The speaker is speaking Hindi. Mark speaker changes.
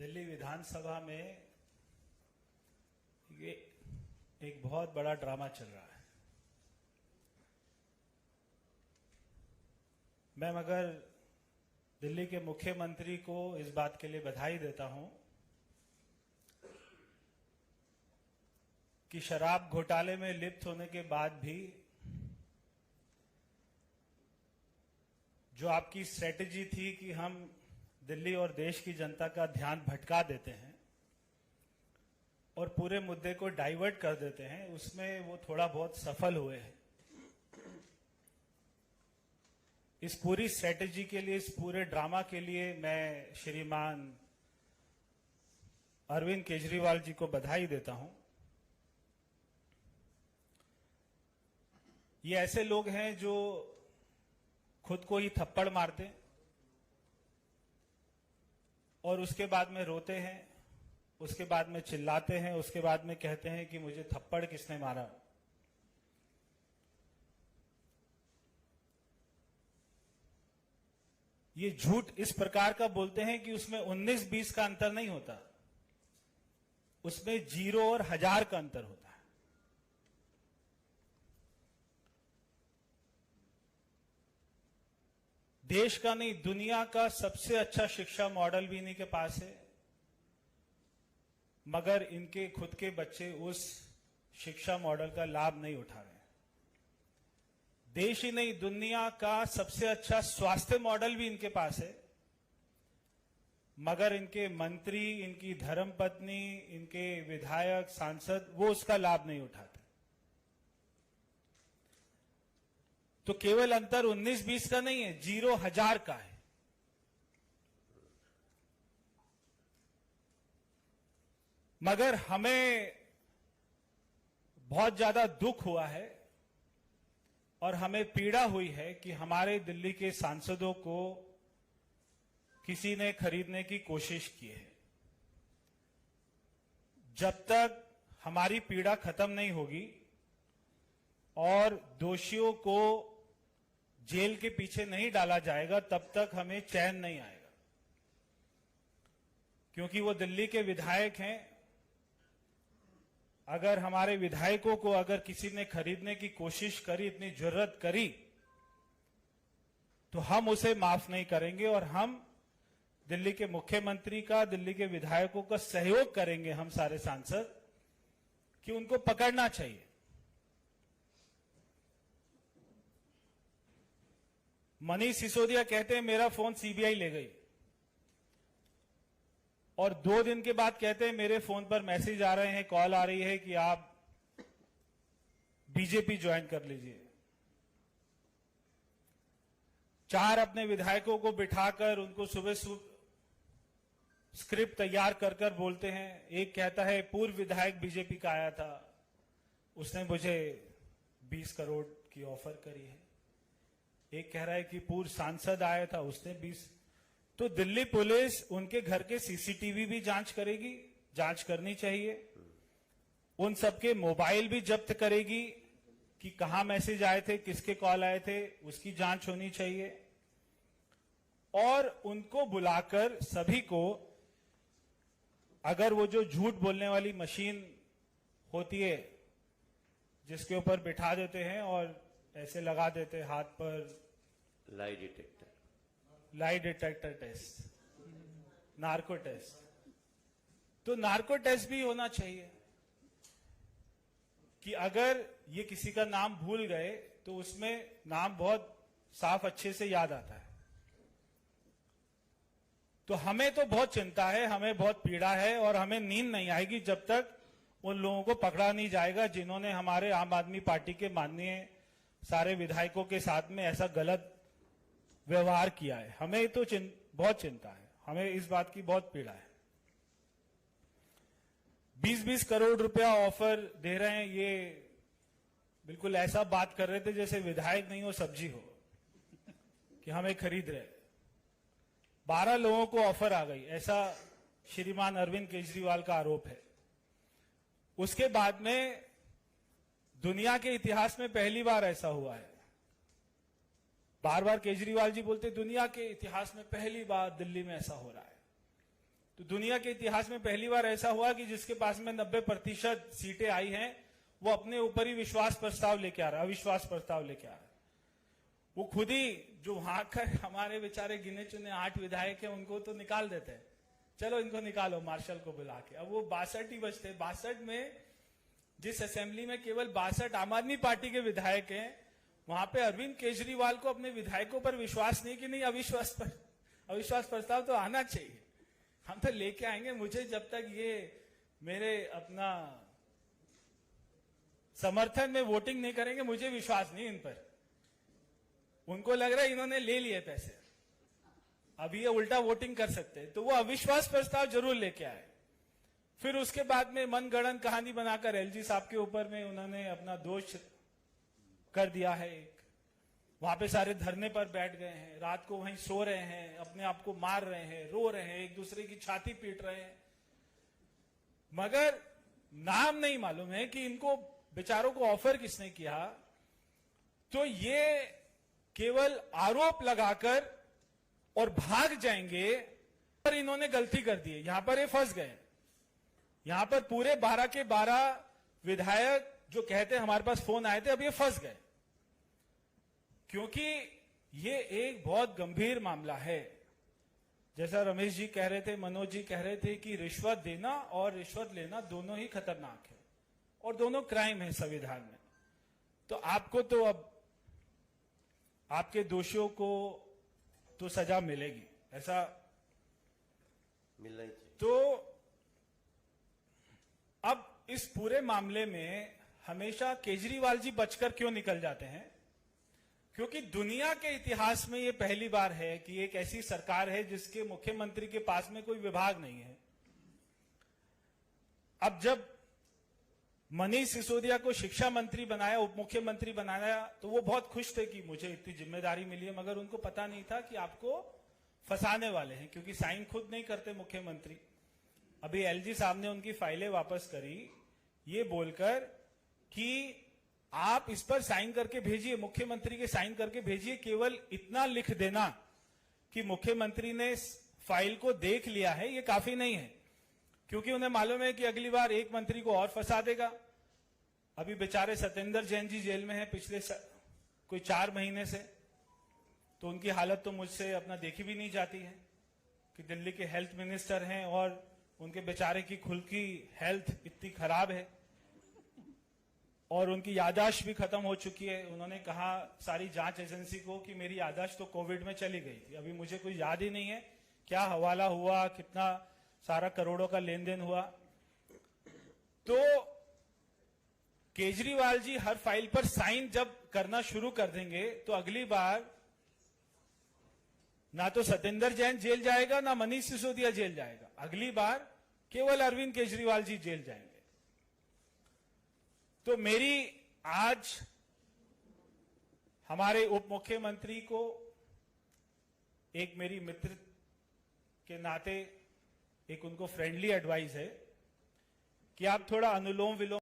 Speaker 1: दिल्ली विधानसभा में ये एक बहुत बड़ा ड्रामा चल रहा है। मैं मगर दिल्ली के मुख्यमंत्री को इस बात के लिए बधाई देता हूं कि शराब घोटाले में लिप्त होने के बाद भी जो आपकी स्ट्रेटेजी थी कि हम दिल्ली और देश की जनता का ध्यान भटका देते हैं और पूरे मुद्दे को डाइवर्ट कर देते हैं, उसमें वो थोड़ा बहुत सफल हुए हैं। इस पूरी स्ट्रेटेजी के लिए, इस पूरे ड्रामा के लिए मैं श्रीमान अरविंद केजरीवाल जी को बधाई देता हूं। ये ऐसे लोग हैं जो खुद को ही थप्पड़ मारते और उसके बाद में रोते हैं, उसके बाद में चिल्लाते हैं, उसके बाद में कहते हैं कि मुझे थप्पड़ किसने मारा। ये झूठ इस प्रकार का बोलते हैं कि उसमें 19-20 का अंतर नहीं होता, उसमें 0 और 1000 का अंतर होता है। देश का नहीं, दुनिया का सबसे अच्छा शिक्षा मॉडल भी इन्हीं के पास है, मगर इनके खुद के बच्चे उस शिक्षा मॉडल का लाभ नहीं उठा रहे। देश ही नहीं, दुनिया का सबसे अच्छा स्वास्थ्य मॉडल भी इनके पास है, मगर इनके मंत्री, इनकी धर्मपत्नी, इनके विधायक, सांसद वो उसका लाभ नहीं उठाते। तो केवल अंतर 19-20 का नहीं है, 0-1000 का है। मगर हमें बहुत ज्यादा दुख हुआ है और हमें पीड़ा हुई है कि हमारे दिल्ली के सांसदों को किसी ने खरीदने की कोशिश की है। जब तक हमारी पीड़ा खत्म नहीं होगी और दोषियों को जेल के पीछे नहीं डाला जाएगा, तब तक हमें चैन नहीं आएगा। क्योंकि वो दिल्ली के विधायक हैं। अगर हमारे विधायकों को अगर किसी ने खरीदने की कोशिश करी, इतनी जुर्रत करी, तो हम उसे माफ नहीं करेंगे और हम दिल्ली के मुख्यमंत्री का, दिल्ली के विधायकों का सहयोग करेंगे, हम सारे सांसद, कि उनको पकड़ना चाहिए। मनीष सिसोदिया कहते हैं मेरा फोन सीबीआई ले गई, और 2 दिन के बाद कहते हैं मेरे फोन पर मैसेज आ रहे हैं, कॉल आ रही है कि आप बीजेपी ज्वाइन कर लीजिए। 4 अपने विधायकों को बिठाकर उनको सुबह स्क्रिप्ट तैयार कर कर बोलते हैं। एक कहता है पूर्व विधायक बीजेपी का आया था, उसने मुझे 20 करोड़ की ऑफर करी है। एक कह रहा है कि पूर्व सांसद आया था, उसने 20। तो दिल्ली पुलिस उनके घर के सीसीटीवी भी जांच करेगी, जांच करनी चाहिए। उन सबके मोबाइल भी जब्त करेगी कि कहां मैसेज आए थे, किसके कॉल आए थे, उसकी जांच होनी चाहिए। और उनको बुलाकर सभी को, अगर वो जो झूठ बोलने वाली मशीन होती है जिसके ऊपर बिठा देते हैं और ऐसे लगा देते हैं हाथ पर, lie detector test, narco test, तो नार्को टेस्ट भी होना चाहिए कि अगर ये किसी का नाम भूल गए तो उसमें नाम बहुत साफ अच्छे से याद आता है। तो हमें तो बहुत चिंता है, हमें बहुत पीड़ा है और हमें नींद नहीं आएगी जब तक उन लोगों को पकड़ा नहीं जाएगा जिन्होंने हमारे आम आदमी पार्टी के माननीय सारे विधायकों के साथ में ऐसा गलत व्यवहार किया है। हमें तो बहुत चिंता है, हमें इस बात की बहुत पीड़ा है। 20-20 करोड़ रुपया ऑफर दे रहे हैं, ये बिल्कुल ऐसा बात कर रहे थे जैसे विधायक नहीं हो सब्जी हो कि हमें खरीद रहे। 12 लोगों को ऑफर आ गई, ऐसा श्रीमान अरविंद केजरीवाल का आरोप है। उसके बाद में दुनिया के इतिहास में पहली बार ऐसा हुआ है। बार बार केजरीवाल जी बोलते दुनिया के इतिहास में पहली बार दिल्ली में ऐसा हो रहा है तो दुनिया के इतिहास में पहली बार ऐसा हुआ कि जिसके पास में 90% सीटें आई हैं, वो अपने ऊपर ही विश्वास प्रस्ताव लेके आ रहा है, अविश्वास प्रस्ताव लेके आ रहा है। वो खुद ही जो वहां का हमारे बेचारे गिने चुने 8 विधायक हैं, उनको तो निकाल देते हैं, चलो इनको निकालो मार्शल को बुला के। अब वो 62 ही बचते, 62 में जिस असेंबली में केवल 62 आम आदमी पार्टी के विधायक हैं, वहां पे अरविंद केजरीवाल को अपने विधायकों पर विश्वास नहीं कि नहीं अविश्वास प्रस्ताव तो आना चाहिए, हम तो लेके आएंगे। मुझे जब तक ये मेरे अपना समर्थन में वोटिंग नहीं करेंगे, मुझे विश्वास नहीं इन पर। उनको लग रहा है इन्होंने ले लिए पैसे, अभी ये उल्टा वोटिंग कर सकते हैं, तो वो अविश्वास प्रस्ताव जरूर लेके आए। फिर उसके बाद में मनगढ़ंत कहानी बनाकर एलजी साहब के ऊपर में उन्होंने अपना दोष कर दिया है। वहां पे सारे धरने पर बैठ गए हैं, रात को वहीं सो रहे हैं, अपने आप को मार रहे हैं, रो रहे हैं, एक दूसरे की छाती पीट रहे हैं, मगर नाम नहीं मालूम है कि इनको बेचारों को ऑफर किसने किया। तो ये केवल आरोप लगाकर और भाग जाएंगे, पर इन्होंने गलती कर दी है, यहां पर ये फंस गए। यहां पर पूरे 12 के 12 विधायक जो कहते हैं हमारे पास फोन आए थे, अब ये फंस गए, क्योंकि ये एक बहुत गंभीर मामला है। जैसा रमेश जी कह रहे थे, मनोज जी कह रहे थे कि रिश्वत देना और रिश्वत लेना दोनों ही खतरनाक है और दोनों क्राइम है संविधान में। तो आपको तो अब आपके दोषियों को तो सजा मिलेगी, ऐसा
Speaker 2: मिलना ही चाहिए।
Speaker 1: तो अब इस पूरे मामले में हमेशा केजरीवाल जी बचकर क्यों निकल जाते हैं? क्योंकि दुनिया के इतिहास में ये पहली बार है कि एक ऐसी सरकार है जिसके मुख्यमंत्री के पास में कोई विभाग नहीं है। अब जब मनीष सिसोदिया को शिक्षा मंत्री बनाया, उप मुख्यमंत्री बनाया, तो वो बहुत खुश थे कि मुझे इतनी जिम्मेदारी मिली है, मगर उनको पता नहीं था कि आपको फंसाने वाले हैं, क्योंकि साइन खुद नहीं करते मुख्यमंत्री। अभी एलजी साहब ने उनकी फाइलें वापस करी ये बोलकर कि आप इस पर साइन करके भेजिए, मुख्यमंत्री के साइन करके भेजिए, केवल इतना लिख देना कि मुख्यमंत्री ने फाइल को देख लिया है, ये काफी नहीं है, क्योंकि उन्हें मालूम है कि अगली बार एक मंत्री को और फंसा देगा। अभी बेचारे सत्येंद्र जैन जी जेल में हैं पिछले कोई 4 महीने से, तो उनकी हालत तो मुझसे अपना देखी भी नहीं जाती है कि दिल्ली के हेल्थ मिनिस्टर हैं और उनके बेचारे की खुद की हेल्थ इतनी खराब है और उनकी याददाश्त भी खत्म हो चुकी है। उन्होंने कहा सारी जांच एजेंसी को कि मेरी याददाश्त तो कोविड में चली गई थी, अभी मुझे कोई याद ही नहीं है क्या हवाला हुआ, कितना सारा करोड़ों का लेन देन हुआ। तो केजरीवाल जी हर फाइल पर साइन जब करना शुरू कर देंगे तो अगली बार ना तो सत्येंद्र जैन जेल जाएगा, ना मनीष सिसोदिया जेल जाएगा, अगली बार केवल अरविंद केजरीवाल जी जेल जाएंगे। तो मेरी आज हमारे उप मुख्यमंत्री को एक मेरी मित्र के नाते एक उनको फ्रेंडली एडवाइस है कि आप थोड़ा अनुलोम विलोम